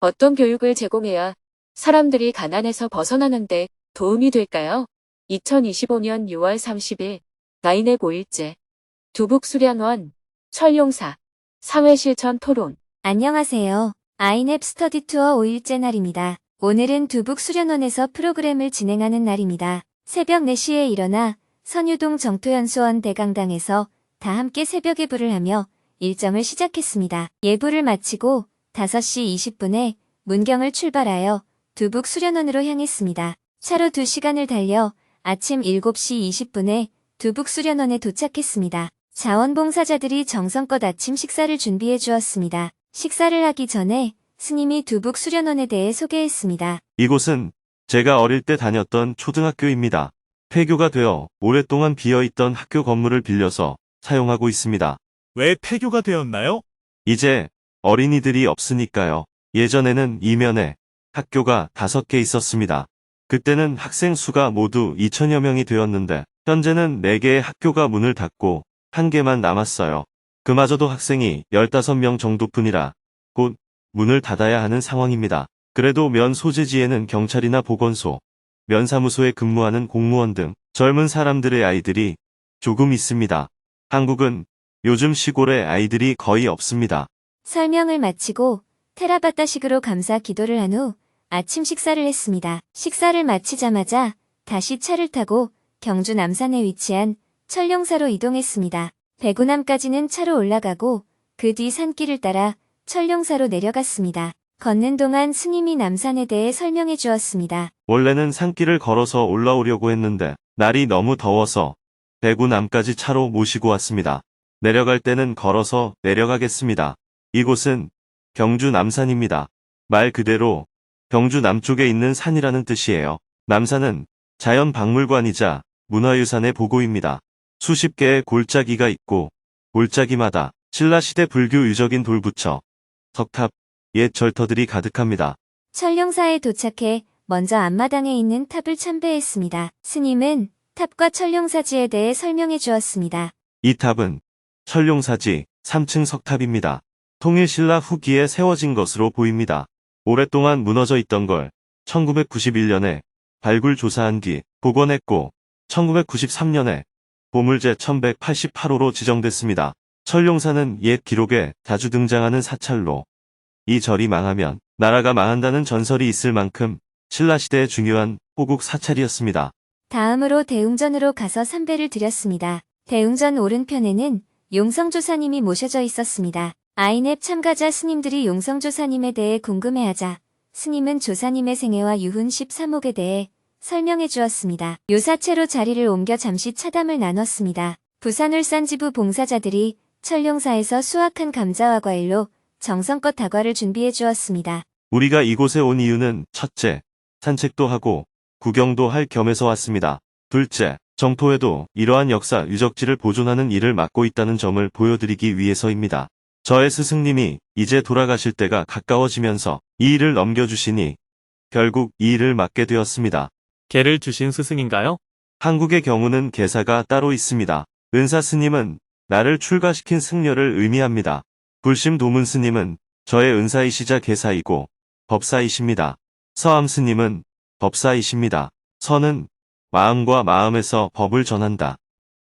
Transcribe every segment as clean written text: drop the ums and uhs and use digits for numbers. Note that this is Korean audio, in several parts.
어떤 교육을 제공해야 사람들이 가난에서 벗어나는데 도움이 될까요? 2025년 6월 30일 나인의 5일째 두북수련원 철용사 사회실천 토론. 안녕하세요. 아이넵 스터디 투어 5일째 날입니다. 오늘은 두북수련원에서 프로그램을 진행하는 날입니다. 새벽 4시에 일어나 선유동 정토연수원 대강당에서 다 함께 새벽 예불을 하며 일정을 시작했습니다. 예불을 마치고 5시 20분에 문경을 출발하여 두북수련원으로 향했습니다. 차로 2시간을 달려 아침 7시 20분에 두북수련원에 도착했습니다. 자원봉사자들이 정성껏 아침 식사를 준비해 주었습니다. 식사를 하기 전에 스님이 두북수련원에 대해 소개했습니다. 이곳은 제가 어릴 때 다녔던 초등학교입니다. 폐교가 되어 오랫동안 비어있던 학교 건물을 빌려서 사용하고 있습니다. 왜 폐교가 되었나요? 이제 어린이들이 없으니까요. 예전에는 이면에 학교가 5개 있었습니다. 그때는 학생 수가 모두 2천여 명이 되었는데 현재는 4개의 학교가 문을 닫고 1개만 남았어요. 그마저도 학생이 15명 정도뿐이라 곧 문을 닫아야 하는 상황입니다. 그래도 면 소재지에는 경찰이나 보건소, 면사무소에 근무하는 공무원 등 젊은 사람들의 아이들이 조금 있습니다. 한국은 요즘 시골에 아이들이 거의 없습니다. 설명을 마치고 테라바타식으로 감사 기도를 한 후 아침 식사를 했습니다. 식사를 마치자마자 다시 차를 타고 경주 남산에 위치한 철용사로 이동했습니다. 배구남까지는 차로 올라가고 그 뒤 산길을 따라 철용사로 내려갔습니다. 걷는 동안 스님이 남산에 대해 설명해 주었습니다. 원래는 산길을 걸어서 올라오려고 했는데 날이 너무 더워서 배구남까지 차로 모시고 왔습니다. 내려갈 때는 걸어서 내려가겠습니다. 이곳은 경주 남산입니다. 말 그대로 경주 남쪽에 있는 산이라는 뜻이에요. 남산은 자연박물관이자 문화유산의 보고입니다. 수십 개의 골짜기가 있고 골짜기마다 신라시대 불교 유적인 돌부처, 석탑, 옛 절터들이 가득합니다. 철용사에 도착해 먼저 앞마당에 있는 탑을 참배했습니다. 스님은 탑과 철용사지에 대해 설명해 주었습니다. 이 탑은 철용사지 3층 석탑입니다. 통일신라 후기에 세워진 것으로 보입니다. 오랫동안 무너져 있던 걸 1991년에 발굴 조사한 뒤 복원했고 1993년에 보물제 1188호로 지정됐습니다. 철용사는 옛 기록에 자주 등장하는 사찰로 이 절이 망하면 나라가 망한다는 전설이 있을 만큼 신라시대의 중요한 호국 사찰이었습니다. 다음으로 대웅전으로 가서 삼배를 드렸습니다. 대웅전 오른편에는 용성조사님이 모셔져 있었습니다. 아이넵 참가자 스님들이 용성조사님에 대해 궁금해하자 스님은 조사님의 생애와 유훈 13옥에 대해 설명해 주었습니다. 요사체로 자리를 옮겨 잠시 차담을 나눴습니다. 부산울산지부 봉사자들이 철용사에서 수확한 감자와 과일로 정성껏 다과를 준비해 주었습니다. 우리가 이곳에 온 이유는 첫째, 산책도 하고 구경도 할 겸해서 왔습니다. 둘째, 정토에도 이러한 역사 유적지를 보존하는 일을 맡고 있다는 점을 보여드리기 위해서입니다. 저의 스승님이 이제 돌아가실 때가 가까워지면서 이 일을 넘겨주시니 결국 이 일을 맡게 되었습니다. 개를 주신 스승인가요? 한국의 경우는 개사가 따로 있습니다. 은사 스님은 나를 출가시킨 승려를 의미합니다. 불심 도문 스님은 저의 은사이시자 개사이고 법사이십니다. 서암 스님은 법사이십니다. 서는 마음과 마음에서 법을 전한다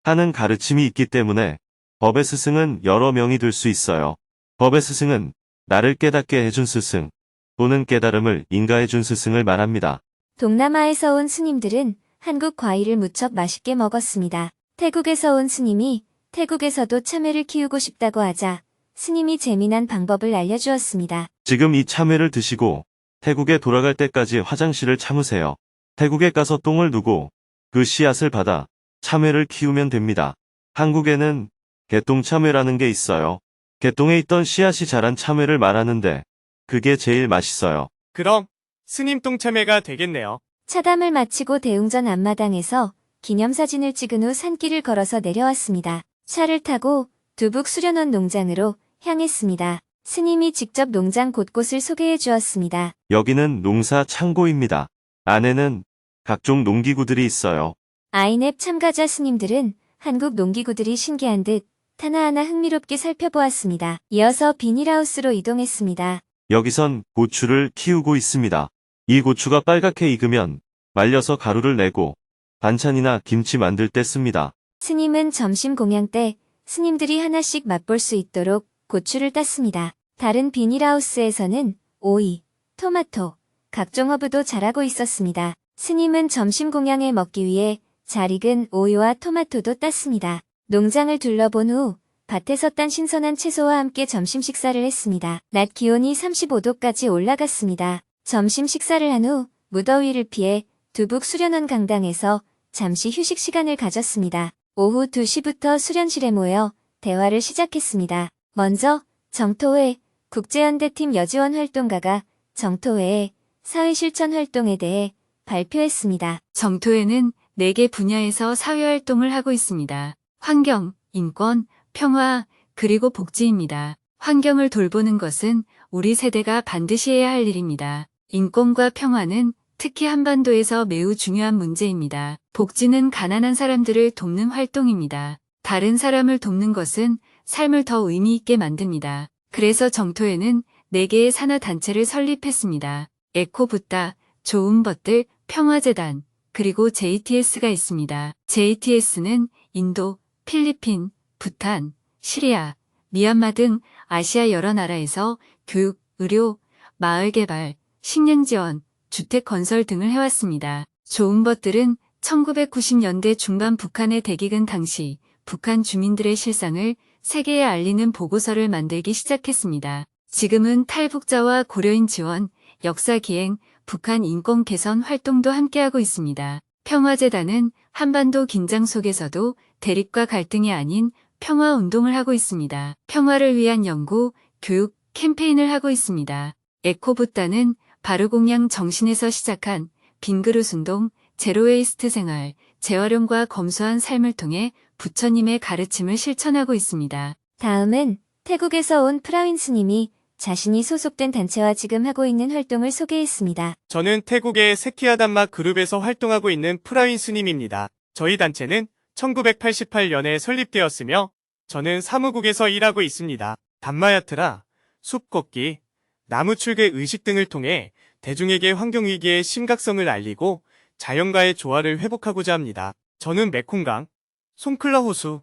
하는 가르침이 있기 때문에 법의 스승은 여러 명이 될 수 있어요. 법의 스승은 나를 깨닫게 해준 스승 또는 깨달음을 인가해준 스승을 말합니다. 동남아에서 온 스님들은 한국 과일을 무척 맛있게 먹었습니다. 태국에서 온 스님이 태국에서도 참외를 키우고 싶다고 하자 스님이 재미난 방법을 알려주었습니다. 지금 이 참외를 드시고 태국에 돌아갈 때까지 화장실을 참으세요. 태국에 가서 똥을 누고 그 씨앗을 받아 참외를 키우면 됩니다. 한국에는 개똥참외라는 게 있어요. 개똥에 있던 씨앗이 자란 참외를 말하는데 그게 제일 맛있어요. 그럼 스님 똥참외가 되겠네요. 차담을 마치고 대웅전 앞마당에서 기념사진을 찍은 후 산길을 걸어서 내려왔습니다. 차를 타고 두북수련원 농장으로 향했습니다. 스님이 직접 농장 곳곳을 소개해 주었습니다. 여기는 농사 창고입니다. 안에는 각종 농기구들이 있어요. 아이넵 참가자 스님들은 한국 농기구들이 신기한 듯 하나하나 흥미롭게 살펴보았습니다. 이어서 비닐하우스로 이동했습니다. 여기선 고추를 키우고 있습니다. 이 고추가 빨갛게 익으면 말려서 가루를 내고 반찬이나 김치 만들 때 씁니다. 스님은 점심 공양 때 스님들이 하나씩 맛볼 수 있도록 고추를 땄습니다. 다른 비닐하우스에서는 오이, 토마토, 각종 허브도 자라고 있었습니다. 스님은 점심 공양에 먹기 위해 잘 익은 오이와 토마토도 땄습니다. 농장을 둘러본 후 밭에서 딴 신선한 채소와 함께 점심 식사를 했습니다. 낮 기온이 35도까지 올라갔습니다. 점심 식사를 한 후 무더위를 피해 두북 수련원 강당에서 잠시 휴식 시간을 가졌습니다. 오후 2시부터 수련실에 모여 대화를 시작했습니다. 먼저 정토회 국제연대팀 여지원 활동가가 정토회의 사회실천 활동에 대해 발표했습니다. 정토회는 4개 분야에서 사회활동을 하고 있습니다. 환경, 인권, 평화, 그리고 복지입니다. 환경을 돌보는 것은 우리 세대가 반드시 해야 할 일입니다. 인권과 평화는 특히 한반도에서 매우 중요한 문제입니다. 복지는 가난한 사람들을 돕는 활동입니다. 다른 사람을 돕는 것은 삶을 더 의미 있게 만듭니다. 그래서 정토회는 4개의 산하단체를 설립했습니다. 에코붓다, 좋은 것들, 평화재단, 그리고 JTS가 있습니다. JTS는 인도, 필리핀, 부탄, 시리아, 미얀마 등 아시아 여러 나라에서 교육, 의료, 마을개발, 식량지원, 주택건설 등을 해왔습니다. 좋은 것들은 1990년대 중반 북한의 대기근 당시 북한 주민들의 실상을 세계에 알리는 보고서를 만들기 시작했습니다. 지금은 탈북자와 고려인 지원, 역사기행, 북한 인권 개선 활동도 함께하고 있습니다. 평화재단은 한반도 긴장 속에서도 대립과 갈등이 아닌 평화운동을 하고 있습니다. 평화를 위한 연구, 교육, 캠페인을 하고 있습니다. 에코붓다는 바르공양 정신에서 시작한 빈그릇 운동, 제로웨이스트 생활, 재활용과 검소한 삶을 통해 부처님의 가르침을 실천하고 있습니다. 다음은 태국에서 온 프라윈 스님이 자신이 소속된 단체와 지금 하고 있는 활동을 소개했습니다. 저는 태국의 세키야단마 그룹에서 활동하고 있는 프라윈 스님입니다. 저희 단체는 1988년에 설립되었으며 저는 사무국에서 일하고 있습니다. 단마야트라, 숲 걷기, 나무 출계 의식 등을 통해 대중에게 환경위기의 심각성을 알리고 자연과의 조화를 회복하고자 합니다. 저는 메콩강, 송클라 호수,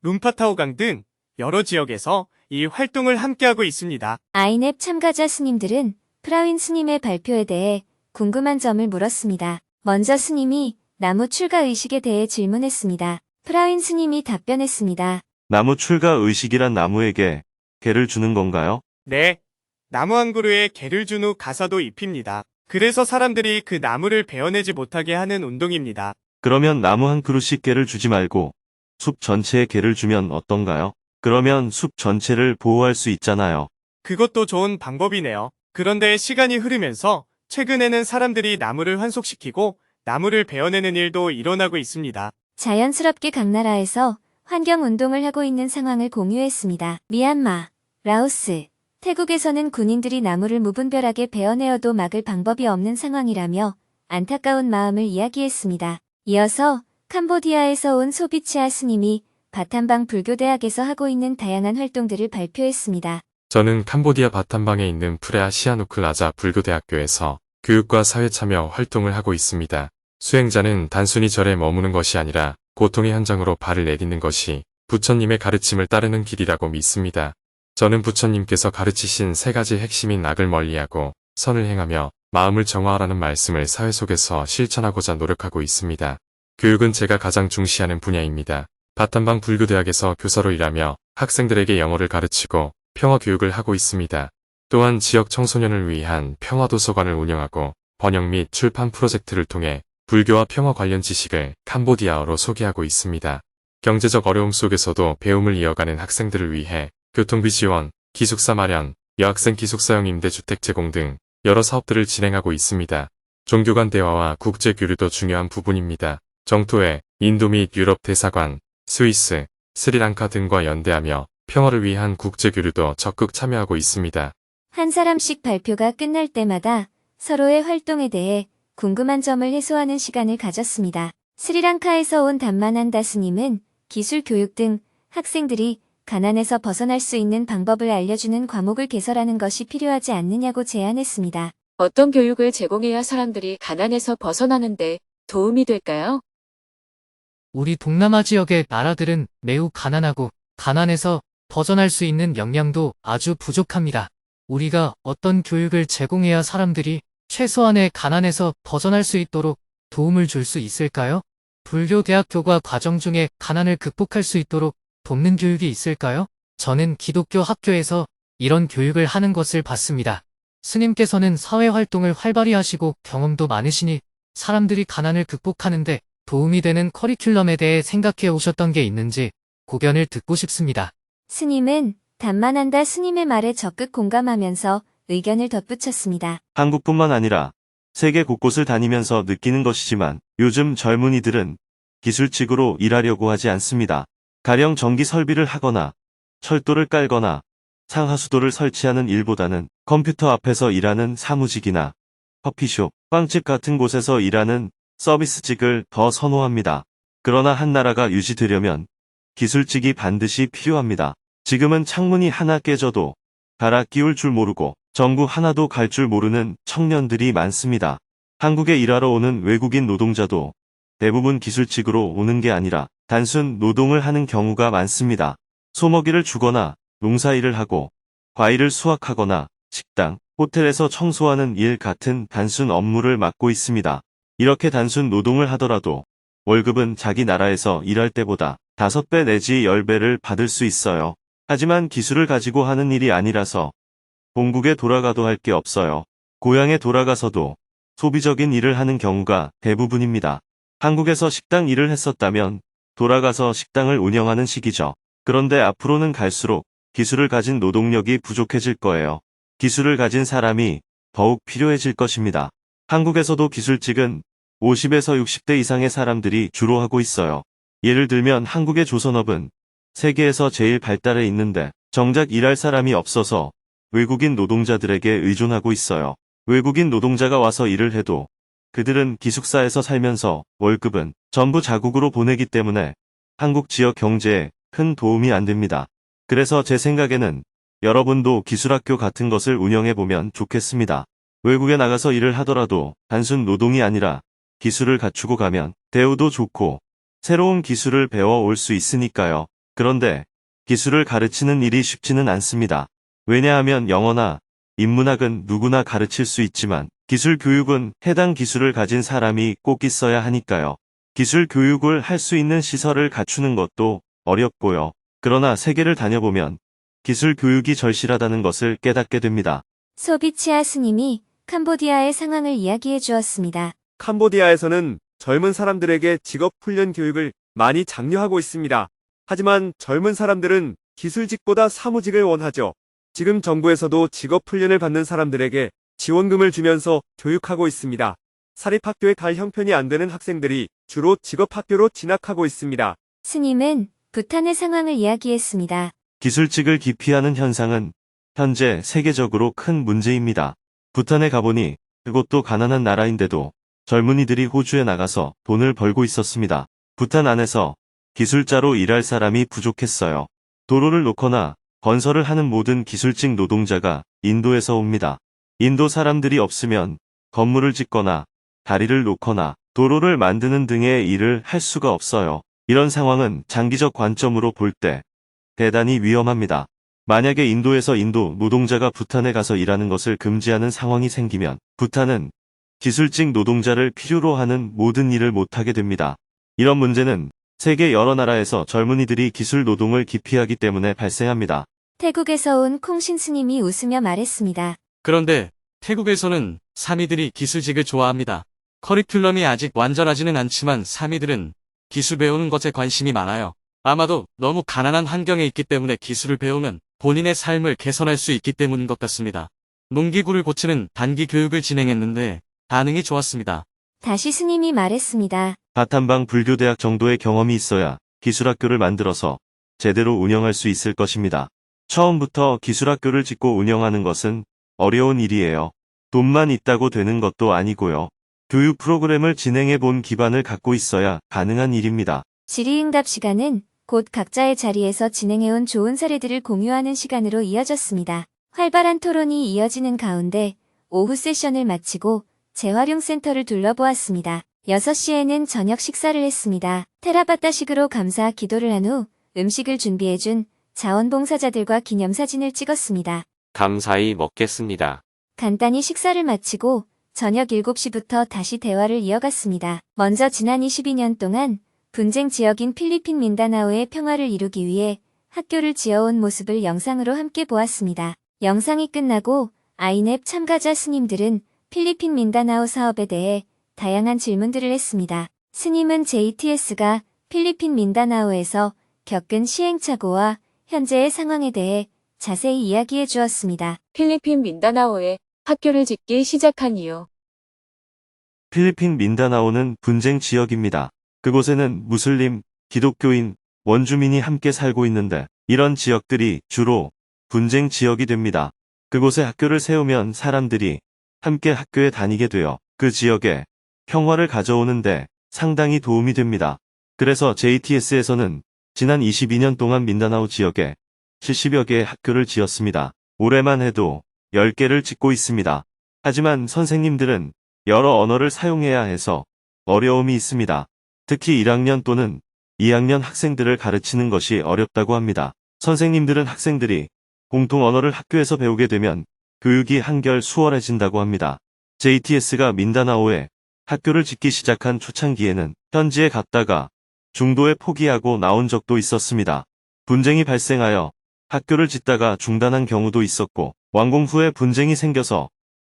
룸파타오강 등 여러 지역에서 이 활동을 함께하고 있습니다. 아이넵 참가자 스님들은 프라윈 스님의 발표에 대해 궁금한 점을 물었습니다. 먼저 스님이 나무 출가 의식에 대해 질문했습니다. 프라윈 스님이 답변했습니다. 나무 출가 의식이란 나무에게 개를 주는 건가요? 네, 나무 한 그루에 개를 준 후 가사도 입힙니다. 그래서 사람들이 그 나무를 베어내지 못하게 하는 운동입니다. 그러면 나무 한 그루씩 개를 주지 말고 숲 전체에 개를 주면 어떤가요? 그러면 숲 전체를 보호할 수 있잖아요. 그것도 좋은 방법이네요. 그런데 시간이 흐르면서 최근에는 사람들이 나무를 환속시키고 나무를 베어내는 일도 일어나고 있습니다. 자연스럽게 각 나라에서 환경운동을 하고 있는 상황을 공유했습니다. 미얀마, 라오스, 태국에서는 군인들이 나무를 무분별하게 베어내어도 막을 방법이 없는 상황이라며 안타까운 마음을 이야기했습니다. 이어서 캄보디아에서 온 소비치아 스님이 바탐방 불교대학에서 하고 있는 다양한 활동들을 발표했습니다. 저는 캄보디아 바탐방에 있는 프레아 시아누클 라자 불교대학교에서 교육과 사회참여 활동을 하고 있습니다. 수행자는 단순히 절에 머무는 것이 아니라 고통의 현장으로 발을 내딛는 것이 부처님의 가르침을 따르는 길이라고 믿습니다. 저는 부처님께서 가르치신 3가지 핵심인 악을 멀리하고 선을 행하며 마음을 정화하라는 말씀을 사회 속에서 실천하고자 노력하고 있습니다. 교육은 제가 가장 중시하는 분야입니다. 바탐방 불교대학에서 교사로 일하며 학생들에게 영어를 가르치고 평화 교육을 하고 있습니다. 또한 지역 청소년을 위한 평화도서관을 운영하고 번역 및 출판 프로젝트를 통해 불교와 평화 관련 지식을 캄보디아어로 소개하고 있습니다. 경제적 어려움 속에서도 배움을 이어가는 학생들을 위해 교통비 지원, 기숙사 마련, 여학생 기숙사형 임대주택 제공 등 여러 사업들을 진행하고 있습니다. 종교 간 대화와 국제 교류도 중요한 부분입니다. 정토회, 인도 및 유럽 대사관, 스위스, 스리랑카 등과 연대하며 평화를 위한 국제교류도 적극 참여하고 있습니다. 한 사람씩 발표가 끝날 때마다 서로의 활동에 대해 궁금한 점을 해소하는 시간을 가졌습니다. 스리랑카에서 온 담만한다 스님은 기술 교육 등 학생들이 가난에서 벗어날 수 있는 방법을 알려주는 과목을 개설하는 것이 필요하지 않느냐고 제안했습니다. 어떤 교육을 제공해야 사람들이 가난에서 벗어나는데 도움이 될까요? 우리 동남아 지역의 나라들은 매우 가난하고 가난에서 벗어날 수 있는 역량도 아주 부족합니다. 우리가 어떤 교육을 제공해야 사람들이 최소한의 가난에서 벗어날 수 있도록 도움을 줄 수 있을까요? 불교 대학교가 과정 중에 가난을 극복할 수 있도록 돕는 교육이 있을까요? 저는 기독교 학교에서 이런 교육을 하는 것을 봤습니다. 스님께서는 사회활동을 활발히 하시고 경험도 많으시니 사람들이 가난을 극복하는데 도움이 되는 커리큘럼에 대해 생각해 오셨던 게 있는지 고견을 듣고 싶습니다. 스님은 담만한다 스님의 말에 적극 공감하면서 의견을 덧붙였습니다. 한국뿐만 아니라 세계 곳곳을 다니면서 느끼는 것이지만 요즘 젊은이들은 기술직으로 일하려고 하지 않습니다. 가령 전기 설비를 하거나 철도를 깔거나 상하수도를 설치하는 일보다는 컴퓨터 앞에서 일하는 사무직이나 커피숍, 빵집 같은 곳에서 일하는 서비스직을 더 선호합니다. 그러나 한 나라가 유지되려면 기술직이 반드시 필요합니다. 지금은 창문이 하나 깨져도 갈아 끼울 줄 모르고 전구 하나도 갈 줄 모르는 청년들이 많습니다. 한국에 일하러 오는 외국인 노동자도 대부분 기술직으로 오는 게 아니라 단순 노동을 하는 경우가 많습니다. 소먹이를 주거나 농사일을 하고 과일을 수확하거나 식당, 호텔에서 청소하는 일 같은 단순 업무를 맡고 있습니다. 이렇게 단순 노동을 하더라도 월급은 자기 나라에서 일할 때보다 5배 내지 10배를 받을 수 있어요. 하지만 기술을 가지고 하는 일이 아니라서 본국에 돌아가도 할 게 없어요. 고향에 돌아가서도 소비적인 일을 하는 경우가 대부분입니다. 한국에서 식당 일을 했었다면 돌아가서 식당을 운영하는 시기죠. 그런데 앞으로는 갈수록 기술을 가진 노동력이 부족해질 거예요. 기술을 가진 사람이 더욱 필요해질 것입니다. 한국에서도 기술직은 50에서 60대 이상의 사람들이 주로 하고 있어요. 예를 들면 한국의 조선업은 세계에서 제일 발달해 있는데 정작 일할 사람이 없어서 외국인 노동자들에게 의존하고 있어요. 외국인 노동자가 와서 일을 해도 그들은 기숙사에서 살면서 월급은 전부 자국으로 보내기 때문에 한국 지역 경제에 큰 도움이 안 됩니다. 그래서 제 생각에는 여러분도 기술학교 같은 것을 운영해보면 좋겠습니다. 외국에 나가서 일을 하더라도 단순 노동이 아니라 기술을 갖추고 가면 대우도 좋고 새로운 기술을 배워올 수 있으니까요. 그런데 기술을 가르치는 일이 쉽지는 않습니다. 왜냐하면 영어나 인문학은 누구나 가르칠 수 있지만 기술 교육은 해당 기술을 가진 사람이 꼭 있어야 하니까요. 기술 교육을 할 수 있는 시설을 갖추는 것도 어렵고요. 그러나 세계를 다녀보면 기술 교육이 절실하다는 것을 깨닫게 됩니다. 소비치아 스님이 캄보디아의 상황을 이야기해 주었습니다. 캄보디아에서는 젊은 사람들에게 직업 훈련 교육을 많이 장려하고 있습니다. 하지만 젊은 사람들은 기술직보다 사무직을 원하죠. 지금 정부에서도 직업 훈련을 받는 사람들에게 지원금을 주면서 교육하고 있습니다. 사립학교에 갈 형편이 안 되는 학생들이 주로 직업학교로 진학하고 있습니다. 스님은 부탄의 상황을 이야기했습니다. 기술직을 기피하는 현상은 현재 세계적으로 큰 문제입니다. 부탄에 가보니 그곳도 가난한 나라인데도 젊은이들이 호주에 나가서 돈을 벌고 있었습니다. 부탄 안에서 기술자로 일할 사람이 부족했어요. 도로를 놓거나 건설을 하는 모든 기술직 노동자가 인도에서 옵니다. 인도 사람들이 없으면 건물을 짓거나 다리를 놓거나 도로를 만드는 등의 일을 할 수가 없어요. 이런 상황은 장기적 관점으로 볼 때 대단히 위험합니다. 만약에 인도에서 인도 노동자가 부탄에 가서 일하는 것을 금지하는 상황이 생기면 부탄은 기술직 노동자를 필요로 하는 모든 일을 못하게 됩니다. 이런 문제는 세계 여러 나라에서 젊은이들이 기술 노동을 기피하기 때문에 발생합니다. 태국에서 온 콩신 스님이 웃으며 말했습니다. 그런데 태국에서는 사미들이 기술직을 좋아합니다. 커리큘럼이 아직 완전하지는 않지만 사미들은 기술 배우는 것에 관심이 많아요. 아마도 너무 가난한 환경에 있기 때문에 기술을 배우면 본인의 삶을 개선할 수 있기 때문인 것 같습니다. 농기구를 고치는 단기 교육을 진행했는데 반응이 좋았습니다. 다시 스님이 말했습니다. 바탄방 불교대학 정도의 경험이 있어야 기술학교를 만들어서 제대로 운영할 수 있을 것입니다. 처음부터 기술학교를 짓고 운영하는 것은 어려운 일이에요. 돈만 있다고 되는 것도 아니고요. 교육 프로그램을 진행해 본 기반을 갖고 있어야 가능한 일입니다. 질의응답 시간은 곧 각자의 자리에서 진행해온 좋은 사례들을 공유하는 시간으로 이어졌습니다. 활발한 토론이 이어지는 가운데 오후 세션을 마치고 재활용센터를 둘러보았습니다. 6시에는 저녁 식사를 했습니다. 테라바타식으로 감사 기도를 한 후 음식을 준비해준 자원봉사자들과 기념사진을 찍었습니다. 감사히 먹겠습니다. 간단히 식사를 마치고 저녁 7시부터 다시 대화를 이어갔습니다. 먼저 지난 22년 동안 분쟁 지역인 필리핀 민다나오의 평화를 이루기 위해 학교를 지어온 모습을 영상으로 함께 보았습니다. 영상이 끝나고 아이넵 참가자 스님들은 필리핀 민다나오 사업에 대해 다양한 질문들을 했습니다. 스님은 JTS가 필리핀 민다나오에서 겪은 시행착오와 현재의 상황에 대해 자세히 이야기해 주었습니다. 필리핀 민다나오에 학교를 짓기 시작한 이유. 필리핀 민다나오는 분쟁 지역입니다. 그곳에는 무슬림, 기독교인, 원주민이 함께 살고 있는데 이런 지역들이 주로 분쟁 지역이 됩니다. 그곳에 학교를 세우면 사람들이 함께 학교에 다니게 되어 그 지역에 평화를 가져오는데 상당히 도움이 됩니다. 그래서 JTS에서는 지난 22년 동안 민다나오 지역에 70여 개의 학교를 지었습니다. 올해만 해도 10개를 짓고 있습니다. 하지만 선생님들은 여러 언어를 사용해야 해서 어려움이 있습니다. 특히 1학년 또는 2학년 학생들을 가르치는 것이 어렵다고 합니다. 선생님들은 학생들이 공통 언어를 학교에서 배우게 되면 교육이 한결 수월해진다고 합니다. JTS가 민다나오에 학교를 짓기 시작한 초창기에는 현지에 갔다가 중도에 포기하고 나온 적도 있었습니다. 분쟁이 발생하여 학교를 짓다가 중단한 경우도 있었고 완공 후에 분쟁이 생겨서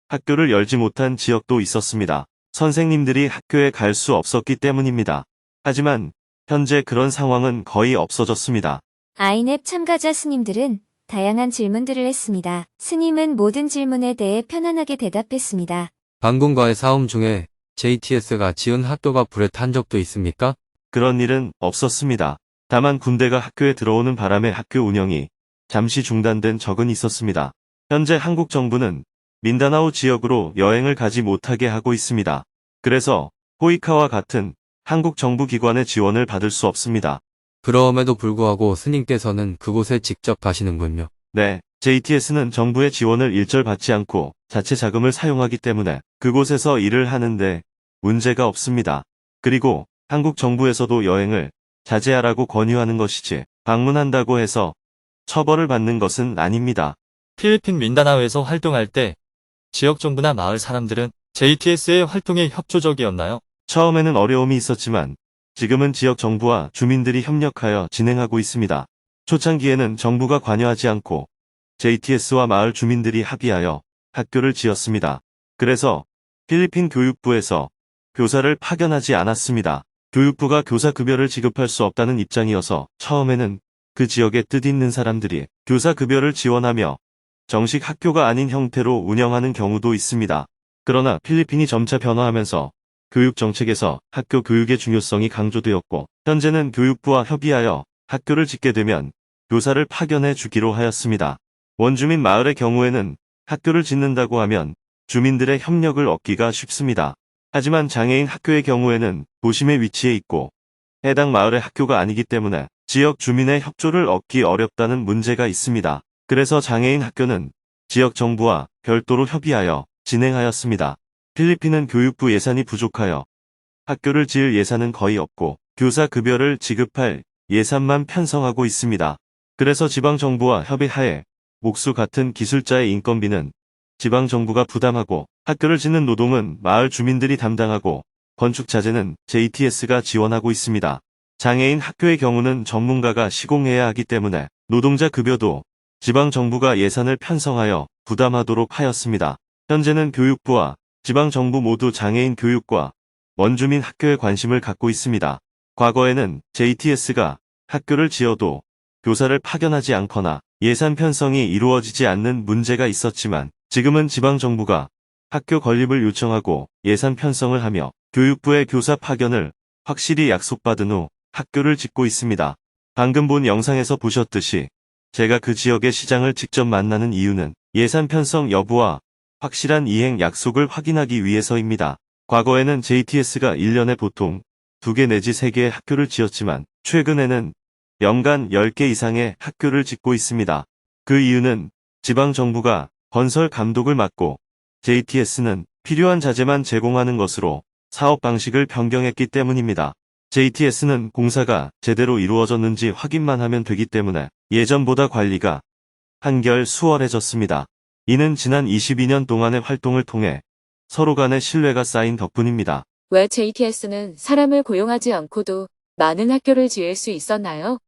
학교를 열지 못한 지역도 있었습니다. 선생님들이 학교에 갈 수 없었기 때문입니다. 하지만 현재 그런 상황은 거의 없어졌습니다. 아이넵 참가자 스님들은 다양한 질문들을 했습니다. 스님은 모든 질문에 대해 편안하게 대답했습니다. 반군과의 싸움 중에 JTS가 지은 학교가 불에 탄 적도 있습니까? 그런 일은 없었습니다. 다만 군대가 학교에 들어오는 바람에 학교 운영이 잠시 중단된 적은 있었습니다. 현재 한국 정부는 민다나오 지역으로 여행을 가지 못하게 하고 있습니다. 그래서 호이카와 같은 한국 정부 기관의 지원을 받을 수 없습니다. 그럼에도 불구하고 스님께서는 그곳에 직접 가시는군요. 네, JTS는 정부의 지원을 일절 받지 않고 자체 자금을 사용하기 때문에 그곳에서 일을 하는데 문제가 없습니다. 그리고 한국 정부에서도 여행을 자제하라고 권유하는 것이지 방문한다고 해서 처벌을 받는 것은 아닙니다. 필리핀 민다나오에서 활동할 때 지역 정부나 마을 사람들은 JTS의 활동에 협조적이었나요? 처음에는 어려움이 있었지만 지금은 지역 정부와 주민들이 협력하여 진행하고 있습니다. 초창기에는 정부가 관여하지 않고 JTS와 마을 주민들이 합의하여 학교를 지었습니다. 그래서 필리핀 교육부에서 교사를 파견하지 않았습니다. 교육부가 교사 급여를 지급할 수 없다는 입장이어서 처음에는 그 지역에 뜻있는 사람들이 교사 급여를 지원하며 정식 학교가 아닌 형태로 운영하는 경우도 있습니다. 그러나 필리핀이 점차 변화하면서 교육 정책에서 학교 교육의 중요성이 강조되었고 현재는 교육부와 협의하여 학교를 짓게 되면 교사를 파견해 주기로 하였습니다. 원주민 마을의 경우에는 학교를 짓는다고 하면 주민들의 협력을 얻기가 쉽습니다. 하지만 장애인 학교의 경우에는 도심에 위치해 있고 해당 마을의 학교가 아니기 때문에 지역 주민의 협조를 얻기 어렵다는 문제가 있습니다. 그래서 장애인 학교는 지역 정부와 별도로 협의하여 진행하였습니다. 필리핀은 교육부 예산이 부족하여 학교를 지을 예산은 거의 없고 교사 급여를 지급할 예산만 편성하고 있습니다. 그래서 지방정부와 협의하에 목수 같은 기술자의 인건비는 지방정부가 부담하고 학교를 짓는 노동은 마을 주민들이 담당하고 건축 자재는 JTS가 지원하고 있습니다. 장애인 학교의 경우는 전문가가 시공해야 하기 때문에 노동자 급여도 지방정부가 예산을 편성하여 부담하도록 하였습니다. 현재는 교육부와 지방정부 모두 장애인 교육과 원주민 학교에 관심을 갖고 있습니다. 과거에는 JTS가 학교를 지어도 교사를 파견하지 않거나 예산 편성이 이루어지지 않는 문제가 있었지만 지금은 지방정부가 학교 건립을 요청하고 예산 편성을 하며 교육부의 교사 파견을 확실히 약속받은 후 학교를 짓고 있습니다. 방금 본 영상에서 보셨듯이 제가 그 지역의 시장을 직접 만나는 이유는 예산 편성 여부와 확실한 이행 약속을 확인하기 위해서입니다. 과거에는 JTS가 1년에 보통 2개 내지 3개의 학교를 지었지만 최근에는 연간 10개 이상의 학교를 짓고 있습니다. 그 이유는 지방정부가 건설 감독을 맡고 JTS는 필요한 자재만 제공하는 것으로 사업 방식을 변경했기 때문입니다. JTS는 공사가 제대로 이루어졌는지 확인만 하면 되기 때문에 예전보다 관리가 한결 수월해졌습니다. 이는 지난 22년 동안의 활동을 통해 서로 간의 신뢰가 쌓인 덕분입니다. 왜 JTS는 사람을 고용하지 않고도 많은 학교를 지을 수 있었나요?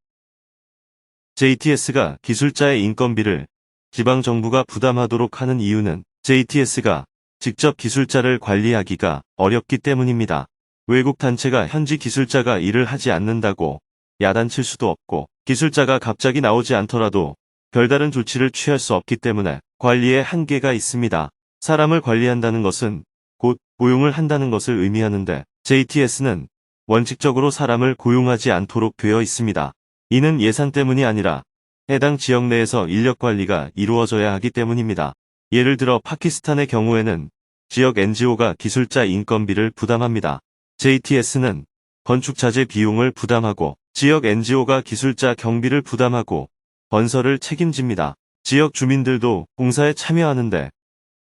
JTS가 기술자의 인건비를 지방정부가 부담하도록 하는 이유는 JTS가 직접 기술자를 관리하기가 어렵기 때문입니다. 외국 단체가 현지 기술자가 일을 하지 않는다고 야단칠 수도 없고 기술자가 갑자기 나오지 않더라도 별다른 조치를 취할 수 없기 때문에 관리에 한계가 있습니다. 사람을 관리한다는 것은 곧 고용을 한다는 것을 의미하는데 JTS는 원칙적으로 사람을 고용하지 않도록 되어 있습니다. 이는 예산 때문이 아니라 해당 지역 내에서 인력 관리가 이루어져야 하기 때문입니다. 예를 들어 파키스탄의 경우에는 지역 NGO가 기술자 인건비를 부담합니다. JTS는 건축 자재 비용을 부담하고 지역 NGO가 기술자 경비를 부담하고 건설을 책임집니다. 지역 주민들도 공사에 참여하는데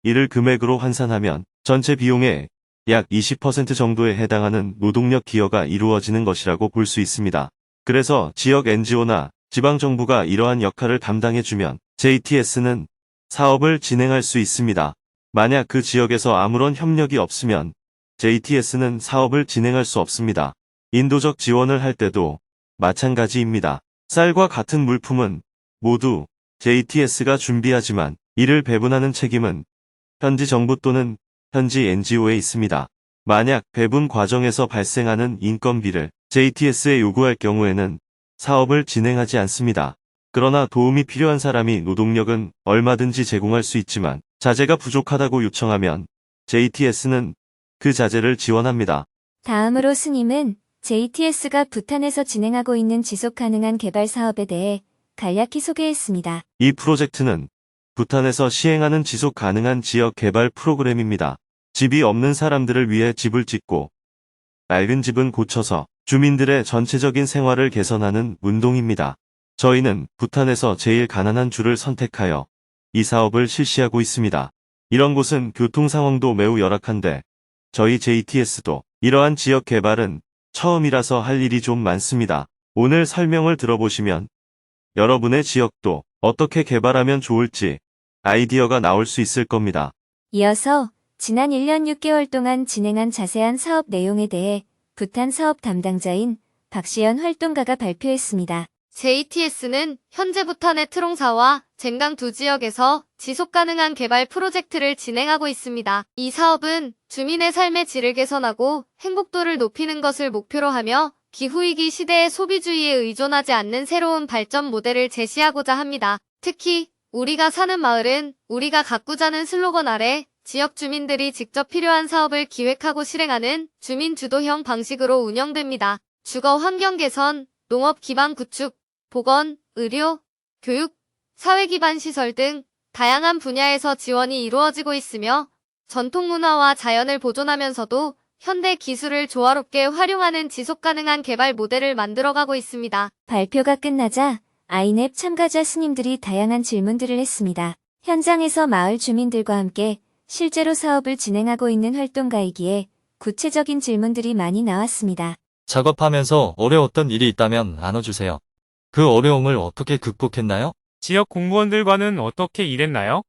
이를 금액으로 환산하면 전체 비용의 약 20% 정도에 해당하는 노동력 기여가 이루어지는 것이라고 볼 수 있습니다. 그래서 지역 NGO나 지방정부가 이러한 역할을 담당해주면 JTS는 사업을 진행할 수 있습니다. 만약 그 지역에서 아무런 협력이 없으면 JTS는 사업을 진행할 수 없습니다. 인도적 지원을 할 때도 마찬가지입니다. 쌀과 같은 물품은 모두 JTS가 준비하지만 이를 배분하는 책임은 현지 정부 또는 현지 NGO에 있습니다. 만약 배분 과정에서 발생하는 인건비를 JTS에 요구할 경우에는 사업을 진행하지 않습니다. 그러나 도움이 필요한 사람이 노동력은 얼마든지 제공할 수 있지만 자재가 부족하다고 요청하면 JTS는 그 자재를 지원합니다. 다음으로 스님은 JTS가 부탄에서 진행하고 있는 지속가능한 개발 사업에 대해 간략히 소개했습니다. 이 프로젝트는 부탄에서 시행하는 지속 가능한 지역 개발 프로그램입니다. 집이 없는 사람들을 위해 집을 짓고 낡은 집은 고쳐서 주민들의 전체적인 생활을 개선하는 운동입니다. 저희는 부탄에서 제일 가난한 주를 선택하여 이 사업을 실시하고 있습니다. 이런 곳은 교통 상황도 매우 열악한데 저희 JTS도 이러한 지역 개발은 처음이라서 할 일이 좀 많습니다. 오늘 설명을 들어보시면 여러분의 지역도 어떻게 개발하면 좋을지 아이디어가 나올 수 있을 겁니다. 이어서 지난 1년 6개월 동안 진행한 자세한 사업 내용에 대해 부탄 사업 담당자인 박시연 활동가가 발표했습니다. JTS는 현재 부탄의 트롱사와 젠강 두 지역에서 지속가능한 개발 프로젝트를 진행하고 있습니다. 이 사업은 주민의 삶의 질을 개선하고 행복도를 높이는 것을 목표로 하며 기후위기 시대의 소비주의에 의존하지 않는 새로운 발전 모델을 제시하고자 합니다. 특히 우리가 사는 마을은 우리가 가꾸자는 슬로건 아래 지역 주민들이 직접 필요한 사업을 기획하고 실행하는 주민 주도형 방식으로 운영됩니다. 주거 환경 개선, 농업 기반 구축, 보건, 의료, 교육, 사회 기반 시설 등 다양한 분야에서 지원이 이루어지고 있으며 전통 문화와 자연을 보존하면서도 현대 기술을 조화롭게 활용하는 지속가능한 개발 모델을 만들어가고 있습니다. 발표가 끝나자 아이넵 참가자 스님들이 다양한 질문들을 했습니다. 현장에서 마을 주민들과 함께 실제로 사업을 진행하고 있는 활동가이기에 구체적인 질문들이 많이 나왔습니다. 작업하면서 어려웠던 일이 있다면 나눠주세요. 그 어려움을 어떻게 극복했나요? 지역 공무원들과는 어떻게 일했나요?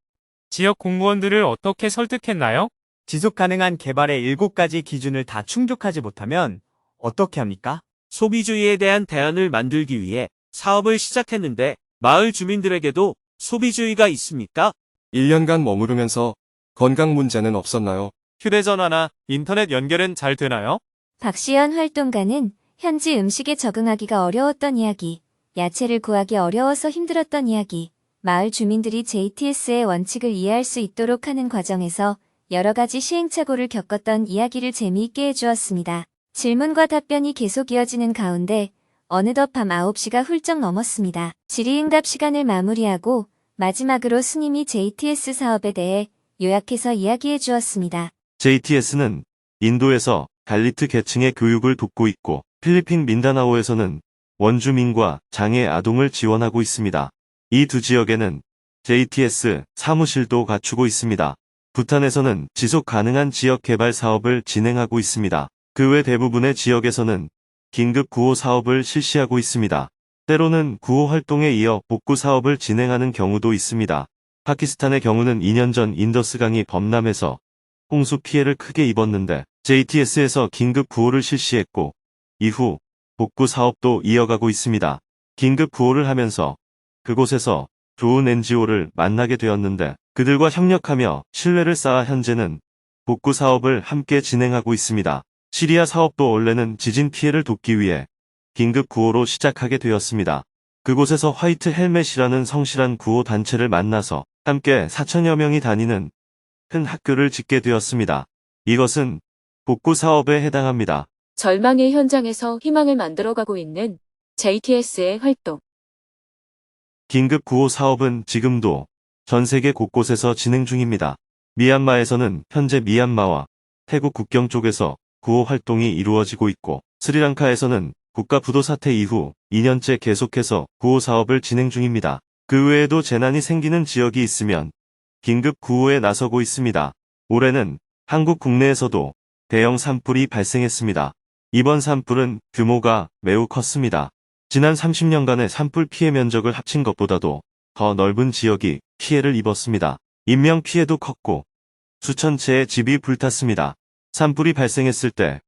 지역 공무원들을 어떻게 설득했나요? 지속 가능한 개발의 7가지 기준을 다 충족하지 못하면 어떻게 합니까? 소비주의에 대한 대안을 만들기 위해 사업을 시작했는데 마을 주민들에게도 소비주의가 있습니까? 1년간 머무르면서 건강 문제는 없었나요? 휴대전화나 인터넷 연결은 잘 되나요? 박시연 활동가는 현지 음식에 적응하기가 어려웠던 이야기, 야채를 구하기 어려워서 힘들었던 이야기, 마을 주민들이 JTS의 원칙을 이해할 수 있도록 하는 과정에서 여러 가지 시행착오를 겪었던 이야기를 재미있게 해주었습니다. 질문과 답변이 계속 이어지는 가운데 어느덧 밤 9시가 훌쩍 넘었습니다. 질의응답 시간을 마무리하고 마지막으로 스님이 JTS 사업에 대해 요약해서 이야기해 주었습니다. JTS는 인도에서 갈리트 계층의 교육을 돕고 있고 필리핀 민다나오에서는 원주민과 장애 아동을 지원하고 있습니다. 이 두 지역에는 JTS 사무실도 갖추고 있습니다. 부탄에서는 지속 가능한 지역 개발 사업을 진행하고 있습니다. 그 외 대부분의 지역에서는 긴급 구호 사업을 실시하고 있습니다. 때로는 구호 활동에 이어 복구 사업을 진행하는 경우도 있습니다. 파키스탄의 경우는 2년 전 인더스강이 범람해서 홍수 피해를 크게 입었는데 JTS에서 긴급 구호를 실시했고 이후 복구 사업도 이어가고 있습니다. 긴급 구호를 하면서 그곳에서 좋은 NGO를 만나게 되었는데 그들과 협력하며 신뢰를 쌓아 현재는 복구 사업을 함께 진행하고 있습니다. 시리아 사업도 원래는 지진 피해를 돕기 위해 긴급 구호로 시작하게 되었습니다. 그곳에서 화이트 헬멧이라는 성실한 구호 단체를 만나서 함께 4천여 명이 다니는 큰 학교를 짓게 되었습니다. 이것은 복구 사업에 해당합니다. 절망의 현장에서 희망을 만들어가고 있는 JTS의 활동. 긴급 구호 사업은 지금도 전 세계 곳곳에서 진행 중입니다. 미얀마에서는 현재 미얀마와 태국 국경 쪽에서 구호 활동이 이루어지고 있고 스리랑카에서는 국가 부도 사태 이후 2년째 계속해서 구호 사업을 진행 중입니다. 그 외에도 재난이 생기는 지역이 있으면 긴급 구호에 나서고 있습니다. 올해는 한국 국내에서도 대형 산불이 발생했습니다. 이번 산불은 규모가 매우 컸습니다. 지난 30년간의 산불 피해 면적을 합친 것보다도 더 넓은 지역이 피해를 입었습니다. 인명 피해도 컸고 수천 채의 집이 불탔습니다. 산불이 발생했을 때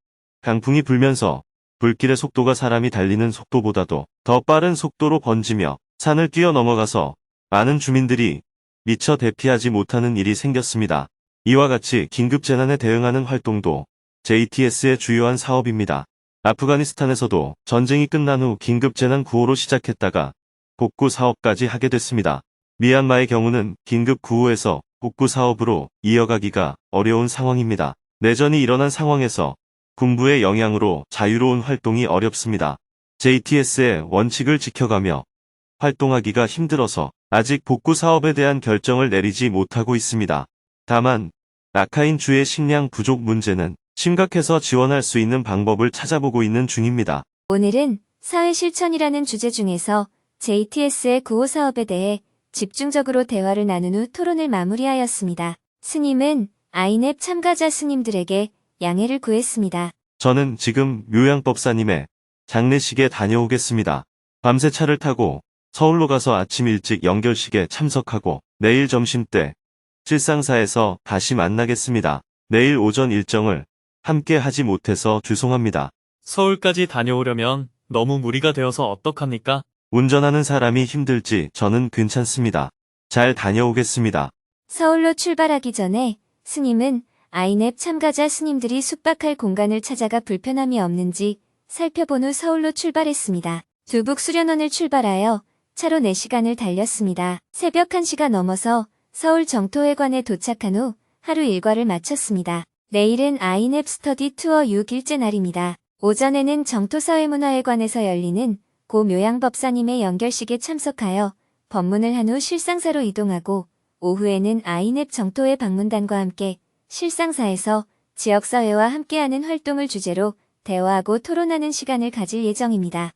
강풍이 불면서 불길의 속도가 사람이 달리는 속도보다도 더 빠른 속도로 번지며 산을 뛰어넘어가서 많은 주민들이 미처 대피하지 못하는 일이 생겼습니다. 이와 같이 긴급재난에 대응하는 활동도 JTS의 주요한 사업입니다. 아프가니스탄에서도 전쟁이 끝난 후 긴급재난 구호로 시작했다가 복구 사업까지 하게 됐습니다. 미얀마의 경우는 긴급 구호에서 복구 사업으로 이어가기가 어려운 상황입니다. 내전이 일어난 상황에서 군부의 영향으로 자유로운 활동이 어렵습니다. JTS의 원칙을 지켜가며 활동하기가 힘들어서 아직 복구 사업에 대한 결정을 내리지 못하고 있습니다. 다만 라카인 주의 식량 부족 문제는 심각해서 지원할 수 있는 방법을 찾아보고 있는 중입니다. 오늘은 사회 실천이라는 주제 중에서 JTS의 구호 사업에 대해 집중적으로 대화를 나눈 후 토론을 마무리하였습니다. 스님은 아이넵 참가자 스님들에게 양해를 구했습니다. 저는 지금 묘양법사님의 장례식에 다녀오겠습니다. 밤새 차를 타고 서울로 가서 아침 일찍 연결식에 참석하고 내일 점심때 칠상사에서 다시 만나겠습니다. 내일 오전 일정을 함께 하지 못해서 죄송합니다. 서울까지 다녀오려면 너무 무리가 되어서 어떡합니까? 운전하는 사람이 힘들지 저는 괜찮습니다. 잘 다녀오겠습니다. 서울로 출발하기 전에 스님은 아이넵 참가자 스님들이 숙박할 공간을 찾아가 불편함이 없는지 살펴본 후 서울로 출발했습니다. 두북 수련원을 출발하여 차로 4시간을 달렸습니다. 새벽 1시가 넘어서 서울 정토회관에 도착한 후 하루 일과를 마쳤습니다. 내일은 아이넵 스터디 투어 6일째 날입니다. 오전에는 정토사회문화회관에서 열리는 고 묘양법사님의 연결식에 참석하여 법문을 한 후 실상사로 이동하고 오후에는 아이넵 정토회 방문단과 함께 실상사에서 지역사회와 함께하는 활동을 주제로 대화하고 토론하는 시간을 가질 예정입니다.